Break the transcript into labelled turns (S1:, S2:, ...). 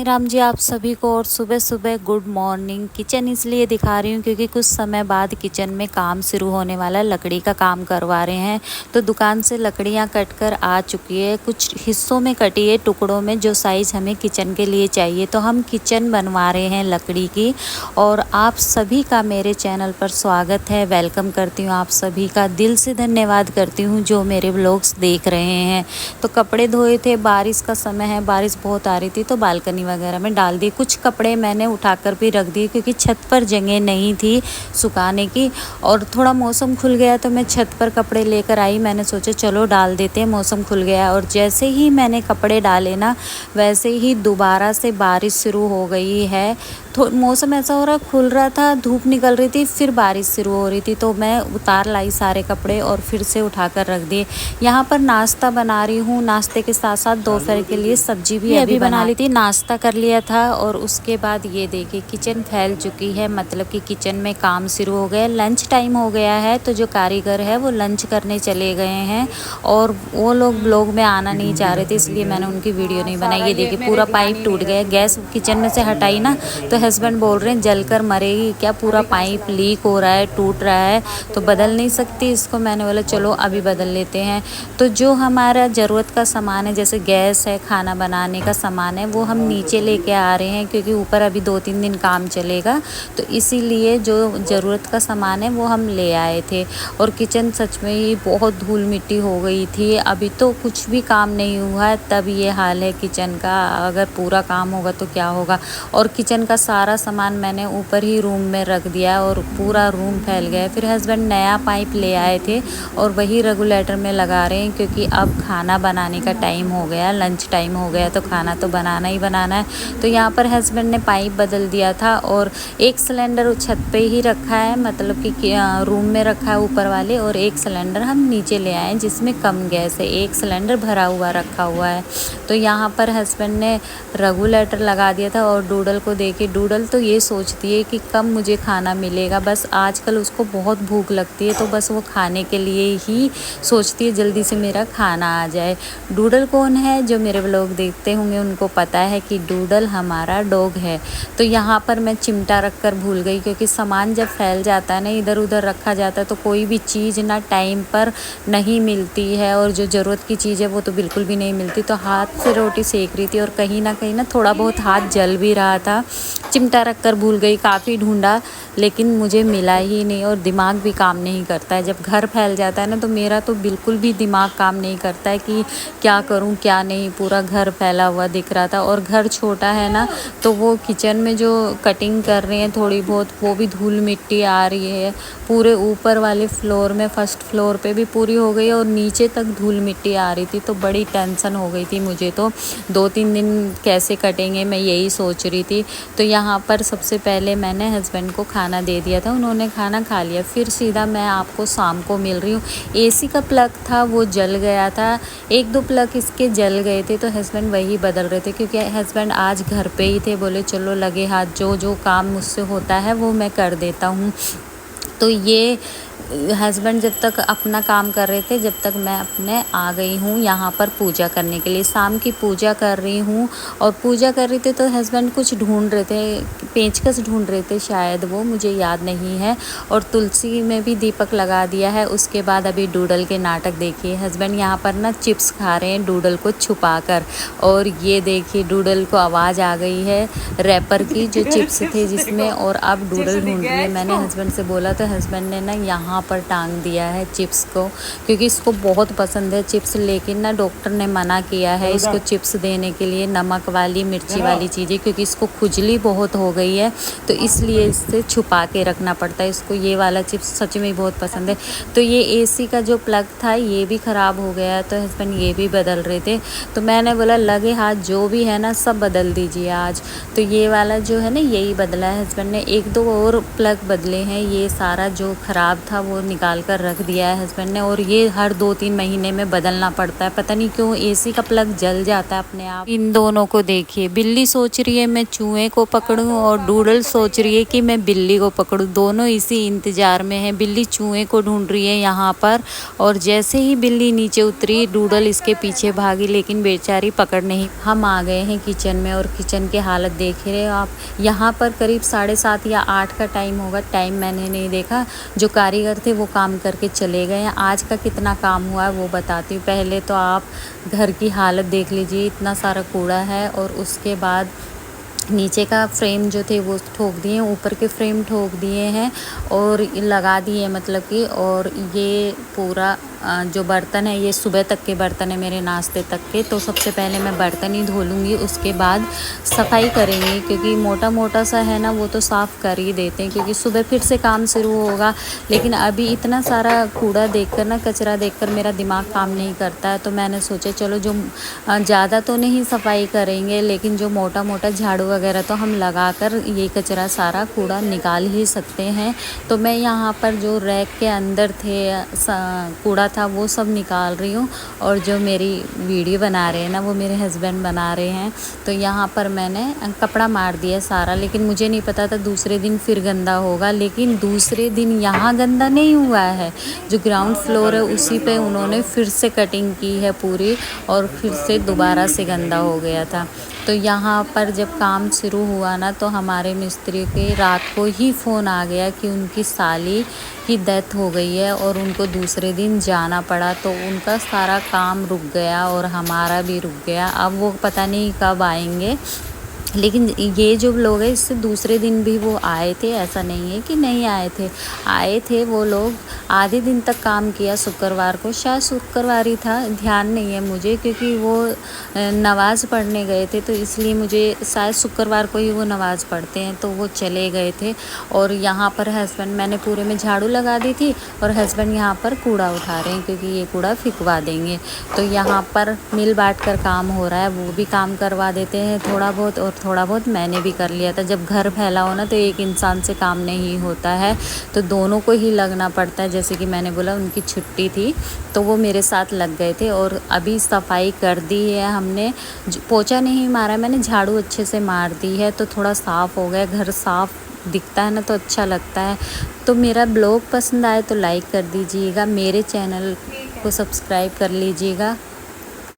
S1: राम जी आप सभी को। और सुबह सुबह गुड मॉर्निंग। किचन इसलिए दिखा रही हूँ क्योंकि कुछ समय बाद किचन में काम शुरू होने वाला है। लकड़ी का काम करवा रहे हैं तो दुकान से लकड़ियाँ कट कर आ चुकी है। कुछ हिस्सों में कटी है, टुकड़ों में, जो साइज़ हमें किचन के लिए चाहिए। तो हम किचन बनवा रहे हैं लकड़ी की। और आप सभी का मेरे चैनल पर स्वागत है, वेलकम करती हूँ। आप सभी का दिल से धन्यवाद करती हूँ जो मेरे व्लॉग्स देख रहे हैं। तो कपड़े धोए थे, बारिश का समय है, बारिश बहुत आ रही थी तो बालकनी वगैरह में डाल दिए। कुछ कपड़े मैंने उठाकर भी रख दिए क्योंकि छत पर जगह नहीं थी सुखाने की। और थोड़ा मौसम खुल गया तो मैं छत पर कपड़े लेकर आई। मैंने सोचा चलो डाल देते हैं, मौसम खुल गया। और जैसे ही मैंने कपड़े डाले ना, वैसे ही दोबारा से बारिश शुरू हो गई है। तो मौसम ऐसा हो रहा, खुल रहा था, धूप निकल रही थी, फिर बारिश शुरू हो रही थी। तो मैं उतार लाई सारे कपड़े और फिर से उठाकर रख दिए। यहाँ पर नाश्ता बना रही हूँ। नाश्ते के साथ साथ दोपहर के लिए सब्जी भी अभी बना ली थी। नाश्ता कर लिया था और उसके बाद ये देखिए किचन फैल चुकी है, मतलब कि किचन में काम शुरू हो गया। लंच टाइम हो गया है तो जो कारीगर है वो लंच करने चले गए हैं और वो लोग ब्लॉग में आना नहीं चाह रहे थे, इसलिए मैंने उनकी वीडियो नहीं बनाई। ये देखिए पूरा पाइप टूट गया। गैस किचन में से हटाई ना तो हस्बैंड बोल रहे हैं जलकर मरेगी क्या, पूरा पाइप लीक हो रहा है, टूट रहा है, तो बदल नहीं सकती इसको। मैंने बोला चलो अभी बदल लेते हैं। तो जो हमारा ज़रूरत का सामान है, जैसे गैस है, खाना बनाने का सामान है, वो हम नीचे लेके आ रहे हैं क्योंकि ऊपर अभी 2-3 दिन काम चलेगा। तो इसीलिए जो ज़रूरत का सामान है वो हम ले आए थे। और किचन सच में ही बहुत धूल मिट्टी हो गई थी। अभी तो कुछ भी काम नहीं हुआ है तब ये हाल है किचन का। अगर पूरा काम होगा तो क्या होगा। और किचन का सारा सामान मैंने ऊपर ही रूम में रख दिया और पूरा रूम फैल गया। फिर हस्बैंड नया पाइप ले आए थे और वही रेगुलेटर में लगा रहे हैं क्योंकि अब खाना बनाने का टाइम हो गया, लंच टाइम हो गया, तो खाना तो बनाना ही बनाना है। तो यहाँ पर हस्बैंड ने पाइप बदल दिया था और एक सिलेंडर छत पे ही रखा है, मतलब कि रूम में रखा है ऊपर वाले, और एक सिलेंडर हम नीचे ले आए जिसमें कम गैस है। एक सिलेंडर भरा हुआ रखा हुआ है। तो यहाँ पर हस्बैंड ने रेगुलेटर लगा दिया था। और डूडल को देखिए, डूडल तो ये सोचती है कि कब मुझे खाना मिलेगा। बस आजकल उसको बहुत भूख लगती है तो बस वो खाने के लिए ही सोचती है जल्दी से मेरा खाना आ जाए। डूडल कौन है, जो मेरे व्लॉग देखते होंगे उनको पता है कि डूडल हमारा डॉग है। तो यहाँ पर मैं चिमटा रख कर भूल गई क्योंकि सामान जब फैल जाता है ना, इधर उधर रखा जाता है, तो कोई भी चीज़ ना टाइम पर नहीं मिलती है और जो ज़रूरत की चीज़ है वो तो बिल्कुल भी नहीं मिलती। तो हाथ से रोटी सेक रही थी और कहीं ना थोड़ा बहुत हाथ जल भी रहा था। चिमटा रख कर भूल गई, काफ़ी ढूंढा लेकिन मुझे मिला ही नहीं। और दिमाग भी काम नहीं करता है जब घर फैल जाता है ना, तो मेरा तो बिल्कुल भी दिमाग काम नहीं करता है कि क्या करूं क्या नहीं। पूरा घर फैला हुआ दिख रहा था और घर छोटा है ना, तो वो किचन में जो कटिंग कर रहे हैं थोड़ी बहुत, वो भी धूल मिट्टी आ रही है। पूरे ऊपर वाले फ्लोर में, फर्स्ट फ्लोर पे भी पूरी हो गई और नीचे तक धूल मिट्टी आ रही थी। तो बड़ी टेंशन हो गई थी मुझे। तो 2-3 दिन कैसे कटेंगे मैं यही सोच रही थी। तो यहाँ पर सबसे पहले मैंने हस्बैंड को खाना दे दिया था, उन्होंने खाना खा लिया। फिर सीधा मैं आपको शाम को मिल रही हूँ। एसी का प्लग था वो जल गया था, 1-2 प्लग इसके जल गए थे तो हस्बैंड वही बदल रहे थे क्योंकि हस्बैंड आज घर पे ही थे। बोले चलो लगे हाथ, जो काम मुझसे होता है वो मैं कर देता हूँ। तो ये हस्बैंड जब तक अपना काम कर रहे थे, जब तक मैं अपने आ गई हूँ यहाँ पर पूजा करने के लिए। शाम की पूजा कर रही हूँ और पूजा कर रही थी तो हस्बैंड कुछ ढूंढ रहे थे, पेचकस ढूंढ रहे थे शायद, वो मुझे याद नहीं है। और तुलसी में भी दीपक लगा दिया है। उसके बाद अभी डूडल के नाटक देखिए। हस्बैंड यहाँ पर ना चिप्स खा रहे हैं डूडल को छुपा कर। और ये देखिए डूडल को आवाज़ आ गई है रैपर की, जो चिप्स थे जिसमें, और अब डूडल ढूंढ रही है। मैंने हस्बैंड से बोला तो हस्बैंड ने ना यहाँ पर टांग दिया है चिप्स को क्योंकि इसको बहुत पसंद है चिप्स। लेकिन ना डॉक्टर ने मना किया है इसको चिप्स देने के लिए, नमक वाली, मिर्ची वाली चीज़ें, क्योंकि इसको खुजली बहुत हो गई है तो इसलिए इससे छुपा के रखना पड़ता है। इसको ये वाला चिप्स सच में बहुत पसंद है। तो ये एसी का जो प्लग था ये भी ख़राब हो गया तो हस्बैंड ये भी बदल रहे थे। तो मैंने बोला लगे हाथ जो भी है ना सब बदल दीजिए आज। तो ये वाला जो है ना यही बदला है हस्बैंड ने। 1-2 और प्लग बदले हैं। ये सारा जो ख़राब था वो निकाल कर रख दिया है हस्बैंड ने, और ये हर 2-3 महीने में बदलना पड़ता है। पता नहीं क्यों एसी का प्लग जल जाता है अपने आप। इन दोनों को देखिए, बिल्ली सोच रही है मैं चूहे को पकड़ूं और डूडल सोच रही है कि मैं बिल्ली को पकड़ूं। दोनों इसी इंतजार में है। बिल्ली चूहे को ढूंढ रही है यहाँ पर, और जैसे ही बिल्ली नीचे उतरी डूडल इसके पीछे भागी, लेकिन बेचारी पकड़ नहीं। हम आ गए हैं किचन में और किचन की हालत देख रहे हो आप। यहाँ पर करीब 7:30 या 8 का टाइम होगा, टाइम मैंने नहीं देखा। जो कारीगर थे वो काम करके चले गए हैं। आज का कितना काम हुआ है वो बताती हूँ। पहले तो आप घर की हालत देख लीजिए, इतना सारा कूड़ा है, और उसके बाद नीचे का फ्रेम जो थे वो ठोक दिए, ऊपर के फ्रेम ठोक दिए हैं और लगा दिए, मतलब कि। और ये पूरा जो बर्तन है ये सुबह तक के बर्तन है मेरे, नाश्ते तक के। तो सबसे पहले मैं बर्तन ही धो लूँगी, उसके बाद सफाई करेंगे, क्योंकि मोटा मोटा सा है ना वो तो साफ़ कर ही देते हैं, क्योंकि सुबह फिर से काम शुरू होगा। लेकिन अभी इतना सारा कूड़ा देखकर ना, कचरा देखकर मेरा दिमाग काम नहीं करता है। तो मैंने सोचा चलो जो ज़्यादा तो नहीं सफाई करेंगे, लेकिन जो मोटा मोटा झाड़ू वगैरह तो हम लगाकर ये कचरा सारा कूड़ा निकाल ही सकते हैं। तो मैं यहाँ पर जो रैक के अंदर थे कूड़ा था वो सब निकाल रही हूँ, और जो मेरी वीडियो बना रहे हैं ना वो मेरे हस्बैंड बना रहे हैं। तो यहाँ पर मैंने कपड़ा मार दिया सारा, लेकिन मुझे नहीं पता था दूसरे दिन फिर गंदा होगा। लेकिन दूसरे दिन यहाँ गंदा नहीं हुआ है, जो ग्राउंड फ्लोर है उसी पे उन्होंने फिर से कटिंग की है पूरी, और फिर से दोबारा से गंदा हो गया था। तो यहाँ पर जब काम शुरू हुआ ना, तो हमारे मिस्त्री के रात को ही फ़ोन आ गया कि उनकी साली की डेथ हो गई है और उनको दूसरे दिन जाना पड़ा। तो उनका सारा काम रुक गया और हमारा भी रुक गया। अब वो पता नहीं कब आएंगे। लेकिन ये जो लोग हैं इससे दूसरे दिन भी वो आए थे, ऐसा नहीं है कि नहीं आए थे वो लोग। आधे दिन तक काम किया शुक्रवार को, शायद शुक्रवार ही था, ध्यान नहीं है मुझे, क्योंकि वो नमाज़ पढ़ने गए थे, तो इसलिए मुझे शायद शुक्रवार को ही वो नमाज़ पढ़ते हैं, तो वो चले गए थे। और यहाँ पर हस्बैंड, मैंने पूरे में झाड़ू लगा दी थी और हस्बैंड यहाँ पर कूड़ा उठा रहे हैं, क्योंकि ये कूड़ा फिकवा देंगे। तो यहाँ पर मिल बांट कर काम हो रहा है, वो भी काम करवा देते हैं थोड़ा बहुत, और थोड़ा बहुत मैंने भी कर लिया था। जब घर फैला हो ना तो एक इंसान से काम नहीं होता है, तो दोनों को ही लगना पड़ता है। जैसे कि मैंने बोला उनकी छुट्टी थी तो वो मेरे साथ लग गए थे। और अभी सफाई कर दी है हमने, पोछा नहीं मारा, मैंने झाड़ू अच्छे से मार दी है, तो थोड़ा साफ़ हो गया। घर साफ़ दिखता है ना तो अच्छा लगता है। तो मेरा ब्लॉग पसंद आए तो लाइक कर दीजिएगा, मेरे चैनल को सब्सक्राइब कर लीजिएगा।